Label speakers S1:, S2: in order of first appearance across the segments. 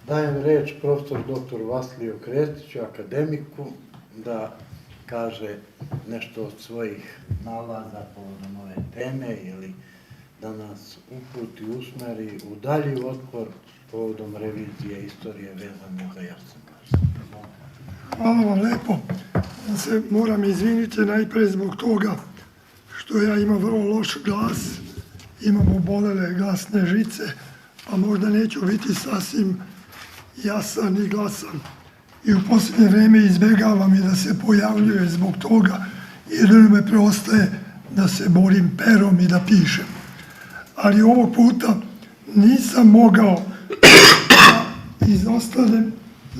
S1: Dajem reč profesor dr. Vasiliju Krestiću, akademiku, da kaže nešto od svojih nalaza povodom ove teme ili da nas uputi, usmeri u dalji otpor povodom revizije istorije vezane za Jasenovac.
S2: Hvala vam lepo. Ja se moram izviniti najpre zbog toga što ja imam vrlo loš glas, imam obolele glasne žice, pa možda neću biti sasvim jasan i glasan. I u posljednje vreme izbjegavam i da se pojavljuje zbog toga, jer me preostaje da se borim perom i da pišem. Ali ovog puta nisam mogao da izostanem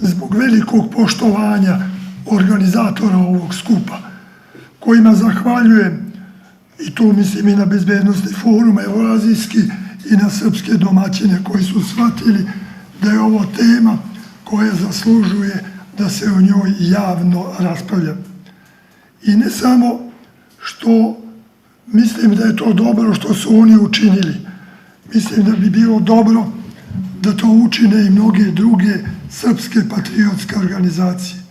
S2: zbog velikog poštovanja organizatora ovog skupa, kojima zahvaljujem, i tu mislim i na Bezbednosni forum Eurazijski i na srpske domaćine koji su shvatili da je ovo tema koja zaslužuje da se o njoj javno raspravlja. I ne samo što mislim da je to dobro što su oni učinili, mislim da bi bilo dobro da to učine i mnoge druge srpske patriotske organizacije.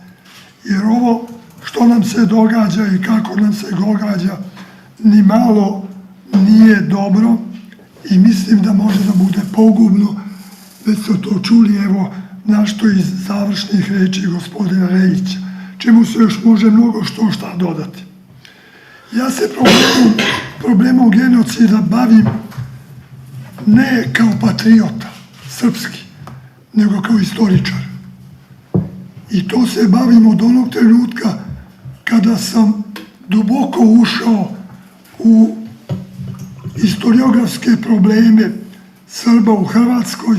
S2: Jer ovo što nam se događa i kako nam se događa ni malo nije dobro i mislim da može da bude pogubno. Već ste to čuli, evo, našto iz završnih reči gospodina Rejića, čemu se još može mnogo šta dodati. Ja se problemom genocida bavim ne kao patriota srpski, nego kao istoričar. I to se bavim od onog trenutka kada sam duboko ušao u historiografske probleme Srba u Hrvatskoj,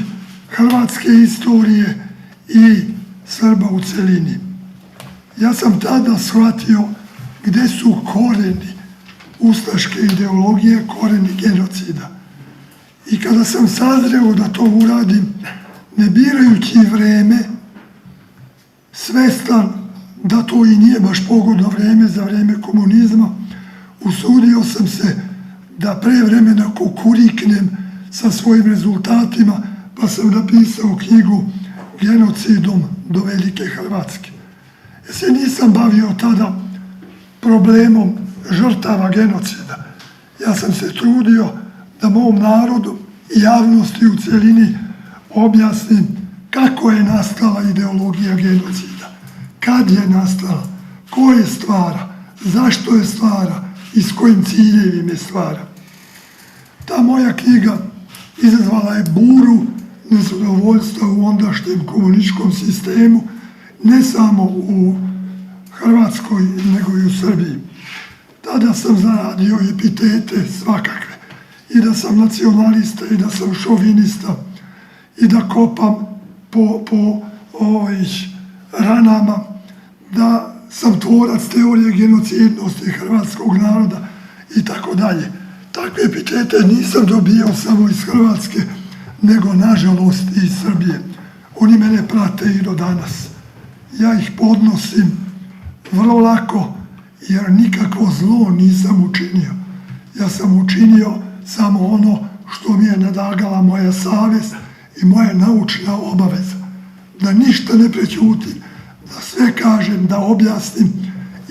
S2: hrvatske istorije i Srba u celini. Ja sam tada shvatio gde su koreni ustaške ideologije, koreni genocida. I kada sam sazreo da to uradim, ne birajući vreme, svestan da to i nije baš pogodno vreme za vreme komunizma, usudio sam se da pre vremena kukuriknem sa svojim rezultatima, pa sam napisao knjigu Genocidom do Velike Hrvatske. Ja se nisam bavio tada problemom žrtava genocida. Ja sam se trudio da mom narodu i javnosti u celini objasnim kako je nastala ideologija genocida, kad je nastala, ko je stvara, zašto je stvara i s kojim ciljevima je stvara. Ta moja knjiga izazvala je buru nezadovoljstva u ondašnjem komunističkom sistemu, ne samo u Hrvatskoj, nego i u Srbiji. Tada sam zaradio epitete svakakve, i da sam nacionalista, i da sam šovinista, i da kopam po ranama, da sam tvorac teorije genocidnosti hrvatskog naroda i tako dalje. Takve epitete nisam dobijao samo iz Hrvatske, nego nažalost i iz Srbije. Oni mene prate i do danas. Ja ih podnosim vrlo lako, jer nikakvo zlo nisam učinio. Ja sam učinio samo ono što mi je nadagala moja savjest i moja naučna obaveza. Da ništa ne prećutim, da sve kažem, da objasnim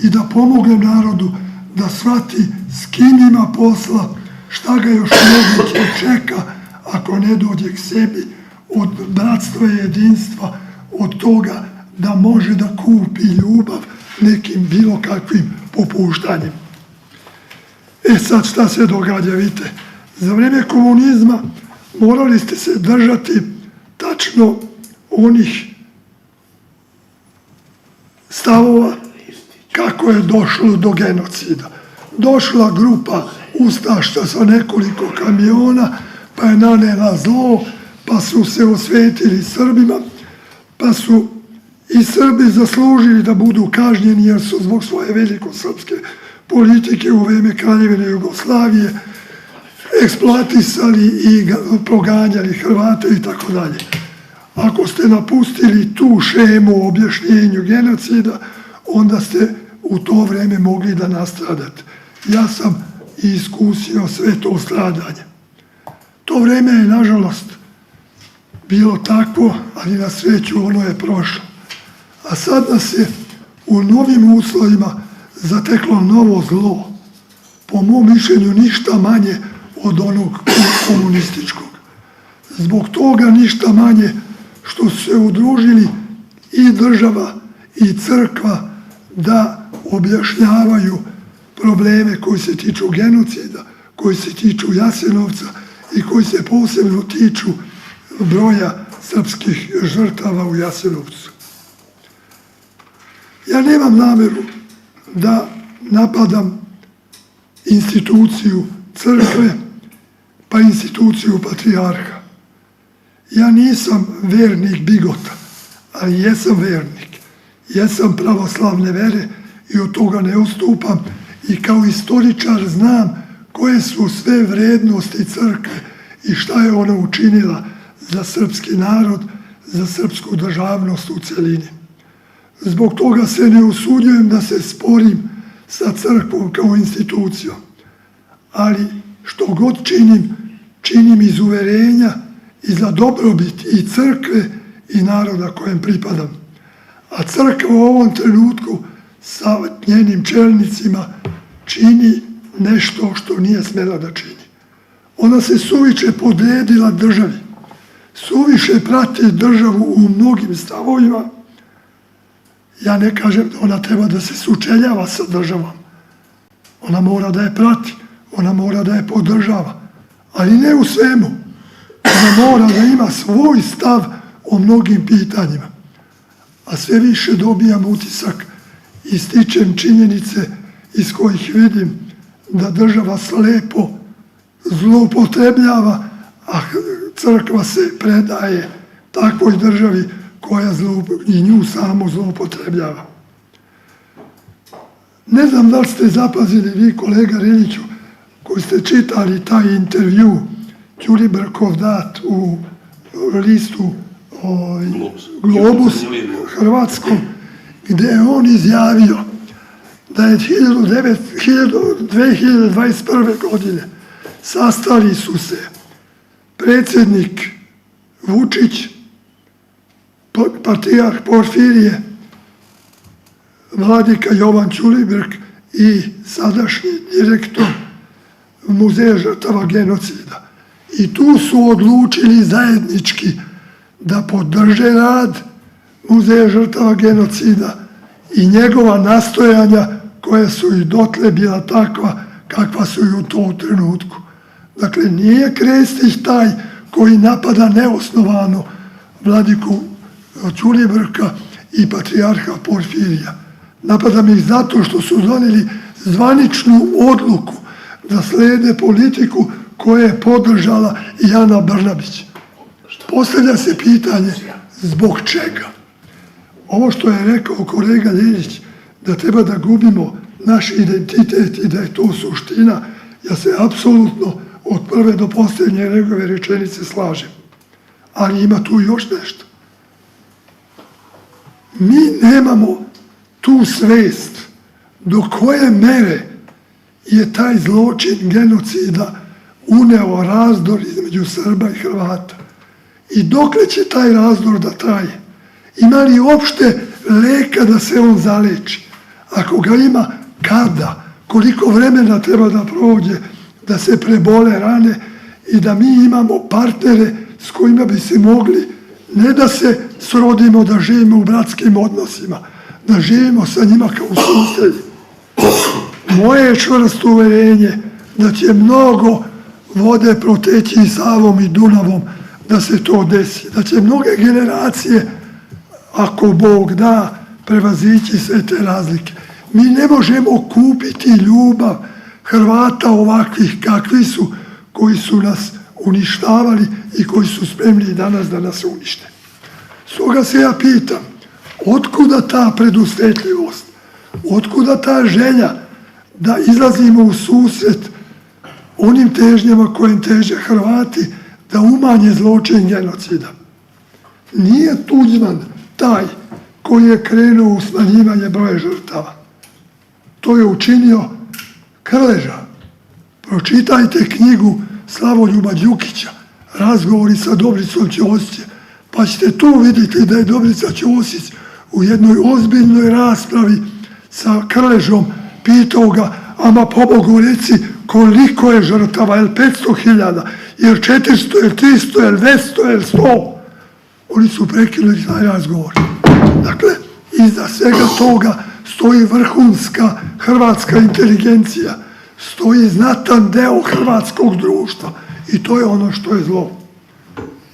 S2: i da pomognem narodu da shvati s kim ima posla, šta ga još moguće čeka ako ne dođe k sebi, od bratstva i jedinstva, od toga da može da kupi ljubav nekim bilo kakvim popuštanjem. Sad šta se događa, vidite, za vreme komunizma morali ste se držati tačno onih stavova kako je došlo do genocida. Došla grupa ustaša sa nekoliko kamiona, pa je nanela zlo, pa su se osvetili Srbima, pa su i Srbi zaslužili da budu kažnjeni jer su zbog svoje velikosrpske politike u vreme Kraljevine Jugoslavije eksploatisali i proganjali Hrvate i tako dalje. Ako ste napustili tu šemu o objašnjenju genocida, onda ste u to vreme mogli da nastradate. Ja sam iskusio sve to stradanje. To vreme je, nažalost, bilo takvo, ali na sreću ono je prošlo. A sad nas je u novim uslovima zateklo novo zlo, po mom mišljenju ništa manje od onog komunističkog. Zbog toga ništa manje što su se udružili i država i crkva da objašnjavaju probleme koji se tiču genocida, koji se tiču Jasenovca i koji se posebno tiču broja srpskih žrtava u Jasenovcu. Ja nemam nameru da napadam instituciju crkve, pa instituciju patrijarha. Ja nisam vernik bigota, ali jesam vernik. Jesam pravoslavne vere i od toga ne odstupam i kao istoričar znam koje su sve vrednosti crkve i šta je ona učinila za srpski narod, za srpsku državnost u celini. Zbog toga se ne usuđujem da se sporim sa crkvom kao institucijom, ali što god činim, činim iz uverenja i za dobrobit i crkve i naroda kojem pripadam. A crkva u ovom trenutku sa njenim čelnicima čini nešto što nije smela da čini. Ona se suviše podredila državi, suviše prati državu u mnogim stavovima. Ja ne kažem da ona treba da se sučeljava sa državom. Ona mora da je prati, ona mora da je podržava, ali ne u svemu. Ona mora da ima svoj stav o mnogim pitanjima. A sve više dobijam utisak i stičem činjenice iz kojih vidim da država slepo zloupotrebljava, a crkva se predaje takvoj državi koja i nju samo zloupotrebljava. Ne znam da li ste zapazili vi, kolega Reljiću, koji ste čitali taj intervju Ćulibrkov dat u listu Globus hrvatskom, gde je on izjavio da je 2021. godine sastali su se predsjednik Vučić, patrijarh Porfirije, vladika Jovan Ćulibrk i sadašnji direktor Muzeja žrtava genocida. I tu su odlučili zajednički da podrže rad Muzeja žrtava genocida i njegova nastojanja koja su i dotle bila takva kakva su i u tom trenutku. Dakle, nije Krestić taj koji napada neosnovano vladiku Ćulibrka i patrijarha Porfirija. Napadam ih zato što su doneli zvaničnu odluku da slede politiku koju je podržala i Ana Brnabić. Postavlja se pitanje zbog čega? Ovo što je rekao kolega Ljeljić, da treba da gubimo naš identitet i da je to suština, ja se apsolutno od prve do posljednje njegove rečenice slažem. Ali ima tu još nešto. Mi nemamo tu svest do koje mere je taj zločin genocida uneo razdor između Srba i Hrvata. I dokle će taj razdor da traje? Ima li uopšte leka da se on zaleči? Ako ga ima, kada? Koliko vremena treba da prođe da se prebole rane i da mi imamo partnere s kojima bi se mogli ne da se srodimo, da živimo u bratskim odnosima, da živimo sa njima kao susjedi. Moje je čvrsto uverenje da će mnogo vode proteći i Savom i Dunavom da se to desi, da će mnoge generacije, ako Bog da, prevazići sve te razlike. Mi ne možemo kupiti ljubav Hrvata ovakvih kakvi su, koji su nas uništavali i koji su spremni danas da nas unište. Stoga se ja pitam, otkuda ta predusretljivost, otkuda ta želja da izlazimo u susret onim težnjama kojim teže Hrvati da umanje zločin genocida. Nije Tuđman taj koji je krenuo u smanjivanje broja žrtava. To je učinio Krleža. Pročitajte knjigu Slavoljuba Đukića, Razgovori sa Dobricom Ćosićem, Pa ćete tu vidjeti da je Dobrica Ćosić u jednoj ozbiljnoj raspravi sa Krležom pitao ga, ama pobogu reci koliko je žrtava, jel 500.000, jel 400, jel 300, jel 200, jel 100? Oni su prekinuli taj razgovor. Dakle, iza svega toga stoji vrhunska hrvatska inteligencija, stoji znatan deo hrvatskog društva i to je ono što je zlo.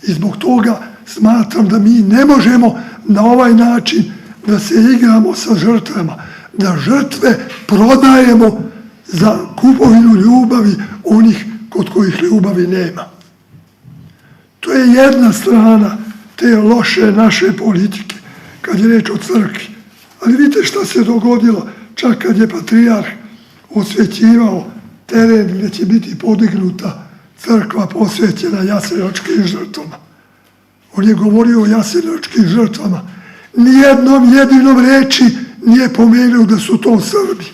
S2: I zbog toga smatram da mi ne možemo na ovaj način da se igramo sa žrtvama, da žrtve prodajemo za kupovinu ljubavi onih kod kojih ljubavi nema. To je jedna strana te loše naše politike, kad je reč o crkvi. Ali vidite šta se dogodilo, čak kad je patrijarh osvećivao teren gdje će biti podignuta crkva posvećena jasenovačkim žrtvama. On je govorio o jasenovačkim žrtvama. Nijednom jedinom reči nije pomenuo da su to Srbi.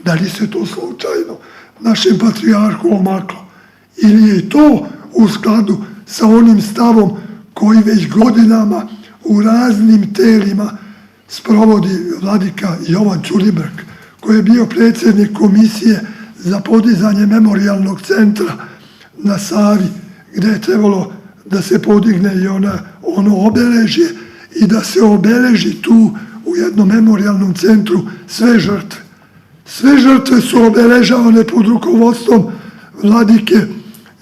S2: Da li se to slučajno našem patrijarhu omaklo? Ili je to u skladu sa onim stavom koji već godinama u raznim telima sprovodi vladika Jovan Ćulibrk, koji je bio predsjednik komisije za podizanje memorijalnog centra na Savi, gdje je trebalo da se podigne i ono obeležje i da se obeleži tu u jednom memorijalnom centru sve žrtve. Sve žrtve su obeležavane pod rukovodstvom vladike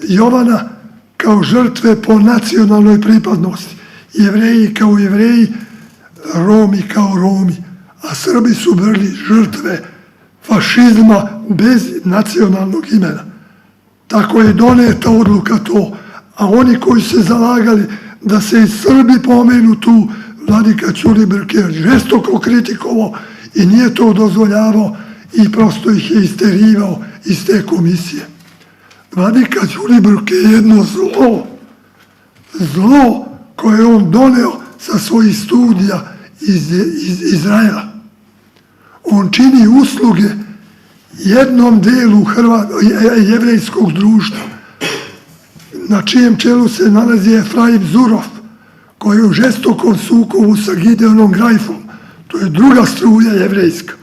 S2: Jovana kao žrtve po nacionalnoj pripadnosti. Jevreji kao Jevreji, Romi kao Romi, a Srbi su bili žrtve fašizma bez nacionalnog imena. Tako je doneta odluka to, a oni koji se zalagali da se i Srbi pomenu tu, vladika Ćulibrk je žestoko kritikovao i nije to dozvoljavao i prosto ih je isterivao iz te komisije. Vladika Ćulibrk je jedno zlo koje je on doneo sa svojih studija iz Izraela. On čini usluge jednom delu jevrejskog društva, na čijem čelu se nalazi Efraim Zurov, koji je u žestokom sukobu sa Gideonom Grajfom. To je druga struja jevrejska.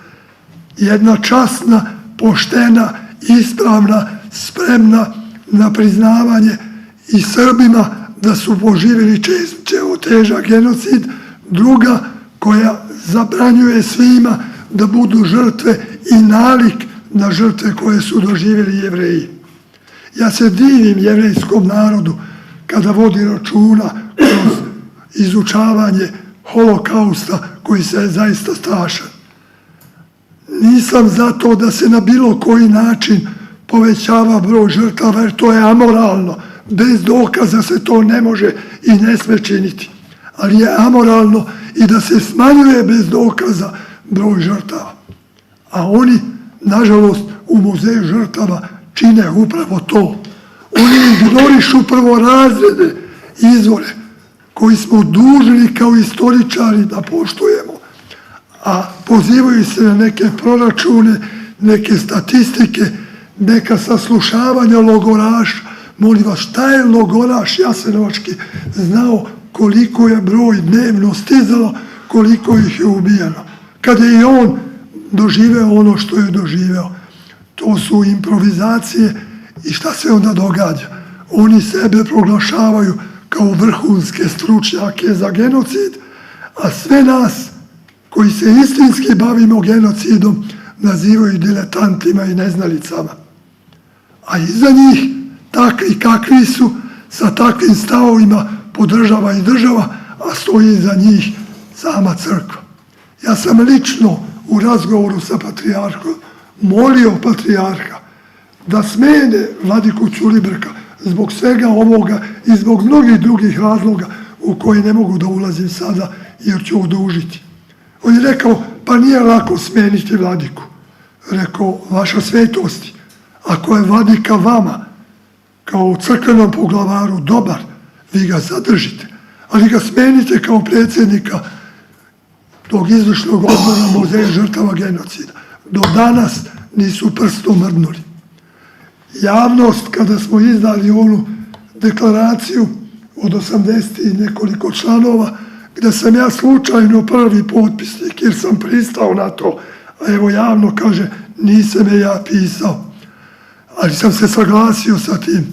S2: Jedna časna, poštena, ispravna, spremna na priznavanje i Srbima da su poživjeli težak genocid, druga koja zabranjuje svima da budu žrtve i nalik na žrtve koje su doživjeli Jevreji. Ja se divim jevrejskom narodu kada vodi računa kroz izučavanje holokausta koji se je zaista strašan. Nisam za to da se na bilo koji način povećava broj žrtava, jer to je amoralno. Bez dokaza se to ne može i ne sme činiti. Ali je amoralno i da se smanjuje bez dokaza broj žrtava. A oni, nažalost, u muzeju žrtava čine upravo to. Oni ignorišu prvorazredne izvore koji smo dužni kao istoričari da poštujemo, a pozivaju se na neke proračune, neke statistike, neka saslušavanja logoraša. Molim vas, šta je logoraš jasenovački znao koliko je broj dnevno stizalo, koliko ih je ubijeno? Kada je i on doživeo ono što je doživeo. To su improvizacije i šta se onda događa? Oni sebe proglašavaju kao vrhunske stručnjake za genocid, a sve nas koji se istinski bavimo genocidom nazivaju diletantima i neznalicama. A iza njih, takvi kakvi su, sa takvim stavovima podržava i država, a stoji iza njih sama crkva. Ja sam lično u razgovoru sa patrijarhom molio patrijarha da smene vladiku Ćulibrka zbog svega ovoga i zbog mnogih drugih razloga u koje ne mogu da ulazim sada jer ću odužiti. On je rekao, pa nije lako smeniti vladiku. Rekao, vaša svetosti, ako je vladika vama kao crkvenom poglavaru dobar, vi ga zadržite, ali ga smenite kao predsjednika tog izvršnog odbora Muzeja žrtava genocida. Do danas nisu prstom mrdnuli. Javnost, kada smo izdali onu deklaraciju od 80 i nekoliko članova, gde sam ja slučajno prvi potpisnik jer sam pristao na to, a evo javno kaže nisam je ja pisao, ali sam se saglasio sa tim.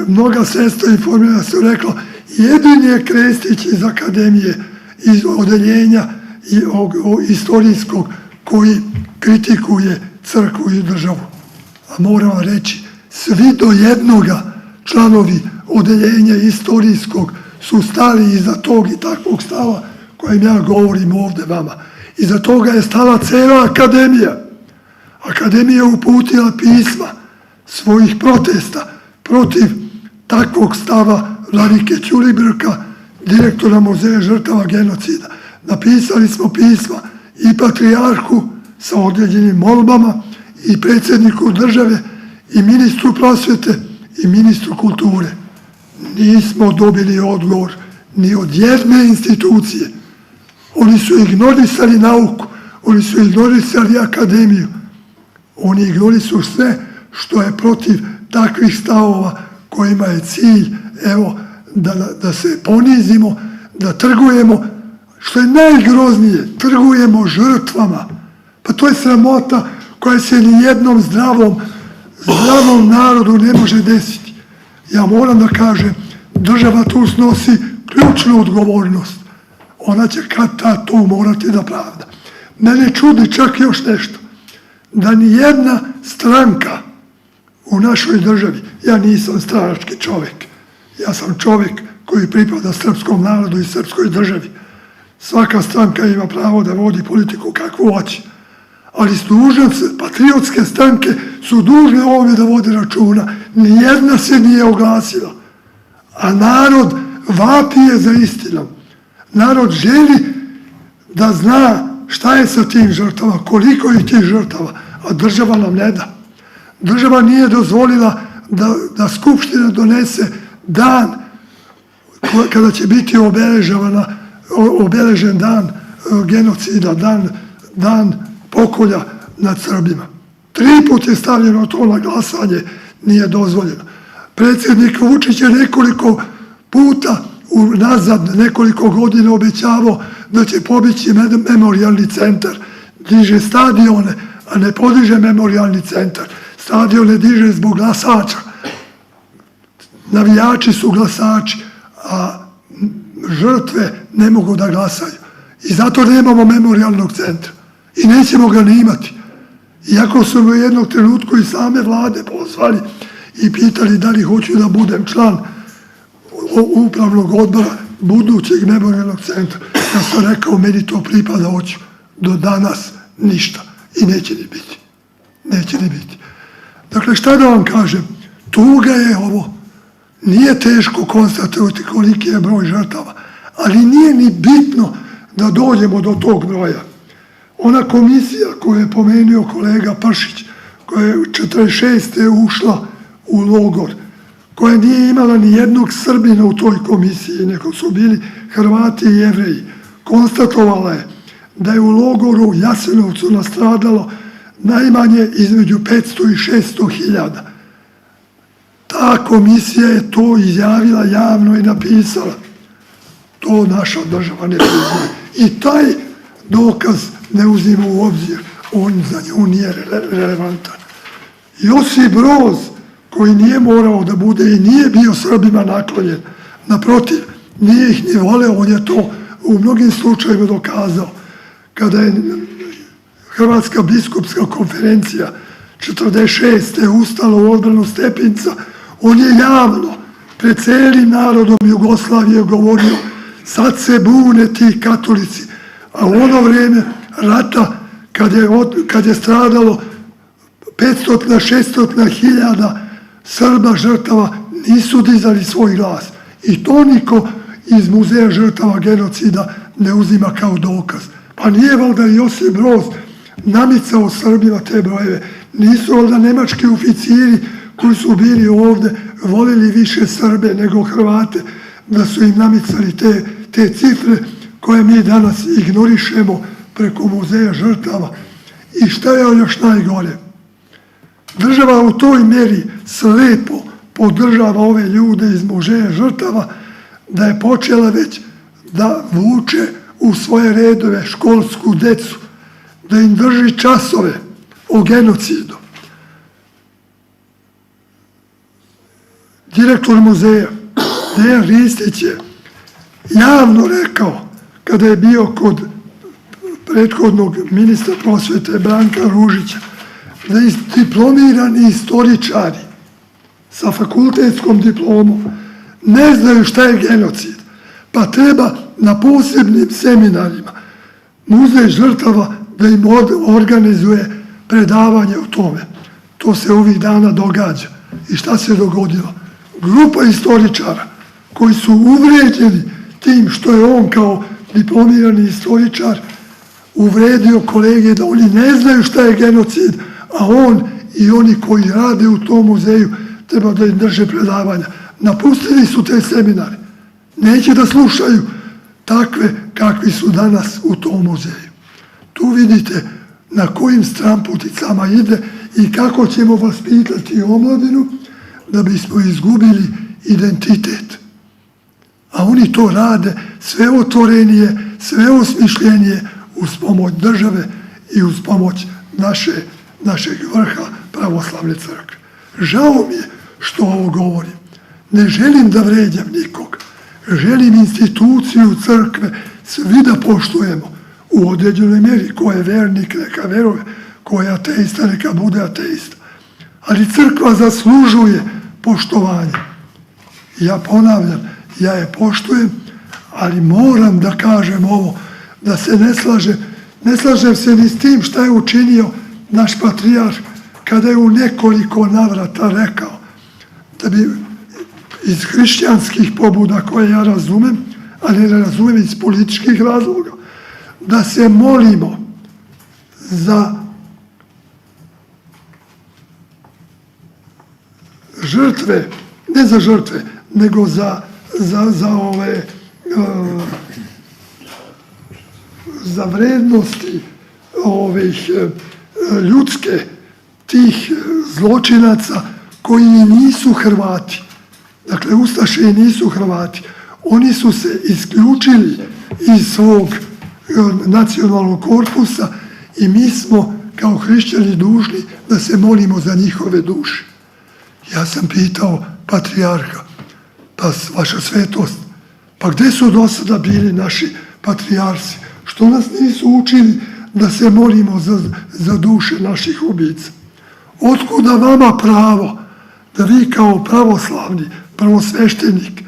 S2: Mnoga sredstva informirana su rekla jedini je Krestić iz akademije, iz odeljenja istorijskog koji kritikuje crkvu i državu. A moram vam reći, svi do jednoga članovi odeljenja istorijskog su stali iza tog i takvog stava kojem ja govorim ovde vama. Iza toga je stala cela akademija. Akademija je uputila pisma svojih protesta protiv takvog stava Vladike Ćulibrka, direktora Muzeja žrtava genocida. Napisali smo pisma i patrijarhu sa određenim molbama i predsjedniku države i ministru prosvete i ministru kulture. Nismo dobili odgovor ni od jedne institucije. Oni su ignorisali nauku, oni su ignorisali akademiju. Oni ignorisuju sve što je protiv takvih stavova kojima je cilj, evo, da se ponizimo, da trgujemo, što je najgroznije, trgujemo žrtvama. Pa to je sramota koja se ni jednom zdravom narodu ne može desiti. Ja moram da kažem, država tu snosi ključnu odgovornost. Ona će kad to morati da pravda. Mene čudi čak još nešto, da ni jedna stranka u našoj državi, ja nisam stranački čovjek, ja sam čovjek koji pripada srpskom narodu i srpskoj državi. Svaka stranka ima pravo da vodi politiku kakvu hoće, ali patriotske stranke su dužne ovdje da vode računa. Nijedna se nije oglasila, a narod vapije za istinom. Narod želi da zna šta je sa tim žrtava, koliko je tih žrtava, a država nam ne da. Država nije dozvolila da Skupština donese dan kada će biti obeležen dan genocida, dan pokolja nad Srbima. 3 puta je stavljeno to na glasanje, nije dozvoljeno. Predsjednik Vučić je nekoliko puta nazad nekoliko godina obećavao da će pobići memorijalni centar. Diže stadione, a ne podiže memorijalni centar. Stadione diže zbog glasača. Navijači su glasači, a žrtve ne mogu da glasaju. I zato nemamo memorijalnog centra. I nećemo ga ni imati. Iako su u jednog trenutku i same vlade pozvali i pitali da li hoću da budem član upravnog odbora budućeg memorijalnog centra. Ja sam rekao, meni to pripada, hoću. Do danas ništa. I neće ni biti. Neće ni biti. Dakle, šta da vam kažem? Tuga je ovo. Nije teško konstatovati koliki je broj žrtava, ali nije ni bitno da dođemo do tog broja. Ona komisija koju je pomenuo kolega Pršić, koja je 1946. ušla u logor, koja nije imala ni jednog Srbina u toj komisiji, nego su bili Hrvati i Jevreji, konstatovala je da je u logoru u Jasenovcu nastradalo najmanje između 500 i 600 hiljada. Ta komisija je to izjavila javno i napisala. To naša država ne priznaje. I taj dokaz ne uzima u obzir. On za nju nije relevantan. Josip Broz, koji nije morao da bude i nije bio Srbima naklonjen, naprotiv, nije ih ni voleo, on je to u mnogim slučajima dokazao. Kada je Hrvatska biskupska konferencija 1946. ustala u odbranu Stepinca, on je javno pred celim narodom Jugoslavije govorio: sad se bune ti katolici. A u ono vrijeme rata, kad je stradalo 500-600 hiljada Srba žrtava, nisu dizali svoj glas. I to niko iz Muzeja žrtava genocida ne uzima kao dokaz. Pa nije valjda Josip Broz namicao Srbima te brojeve. Nisu valjda nemački oficiri koji su bili ovde volili više Srbe nego Hrvate, da su im namicali te cifre koje mi danas ignorišemo preko Muzeja žrtava. I šta je još najgore? Država u toj meri slepo podržava ove ljude iz muzeja žrtava, da je počela već da vuče u svoje redove školsku decu, da im drži časove o genocidu. Direktor muzeja, Dejan Ristić, je javno rekao, kada je bio kod prethodnog ministra prosvete Branka Ružića, da diplomirani istoričari sa fakultetskom diplomom ne znaju šta je genocid, pa treba na posebnim seminarima muzej žrtava da im organizuje predavanje o tome. To se ovih dana događa. I šta se dogodilo? Grupa istoričara koji su uvrijeđeni tim što je on kao diplomirani istoričar uvredio kolege da oni ne znaju šta je genocid, a on i oni koji rade u tom muzeju treba da im drže predavanja. Napustili su te seminare. Neće da slušaju takve kakvi su danas u tom muzeju. Tu vidite na kojim stramputicama ide i kako ćemo vaspitati omladinu da bismo izgubili identitet. A oni to rade sve otvorenije, sve osmišljenije uz pomoć države i uz pomoć našeg vrha pravoslavne crkve. Žao mi je što ovo govorim. Ne želim da vređam nikog. Želim instituciju crkve svi da poštujemo u određenoj mjeri. Ko je vernik, neka veruje. Ko je ateista, neka bude ateista. Ali crkva zaslužuje poštovanje. Ja ponavljam, ja je poštujem, ali moram da kažem ovo, da se ne slažem se ni s tim šta je učinio naš patrijarh kada je u nekoliko navrata rekao da bi iz hrišćanskih pobuda koje ja razumem, ali ne razumem iz političkih razloga, da se molimo za žrtve, ne za žrtve, nego za vrednosti ljudske tih zločinaca koji nisu Hrvati. Dakle, ustaše nisu Hrvati. Oni su se isključili iz svog nacionalnog korpusa i mi smo kao hrišćani dužni da se molimo za njihove duše. Ja sam pitao patrijarha, pa vaša svetost, pa gde su do sada bili naši patrijarsi? Što nas nisu učili da se molimo za duše naših ubica? Otkuda vama pravo da vi kao pravoslavni prvosveštenik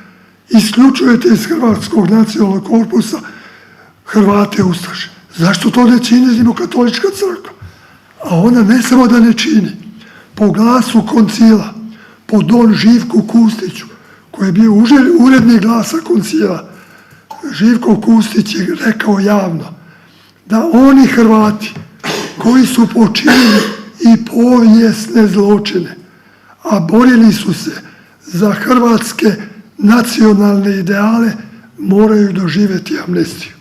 S2: isključujete iz hrvatskog nacionalnog korpusa Hrvate ustaše? Zašto to ne čini Rimokatolička crkva? A ona ne samo da ne čini, po glasu koncila, po don Živku Kustiću, koji je bio urednik glasa koncila, Živko Kustić je rekao javno da oni Hrvati koji su počinili i povijesne zločine, a borili su se za hrvatske nacionalne ideale, moraju doživjeti amnestiju.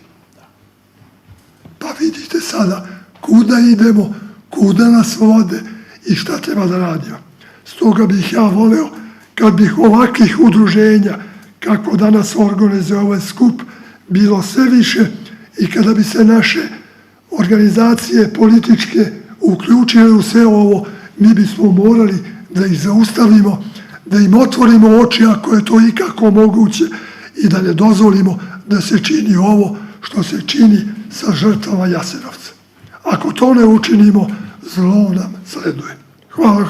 S2: Pa vidite sada kuda idemo, kuda nas vode i šta treba da radimo. Stoga bih ja voleo kad bih ovakvih udruženja, kako danas organizuje ovaj skup, bilo sve više i kada bi se naše organizacije političke uključile u sve ovo, mi bismo morali da ih zaustavimo, da im otvorimo oči ako je to ikako moguće i da ne dozvolimo da se čini ovo što se čini sa žrtvama Jasenovca. Ako to ne učinimo, zlo nam sleduje. Hvala.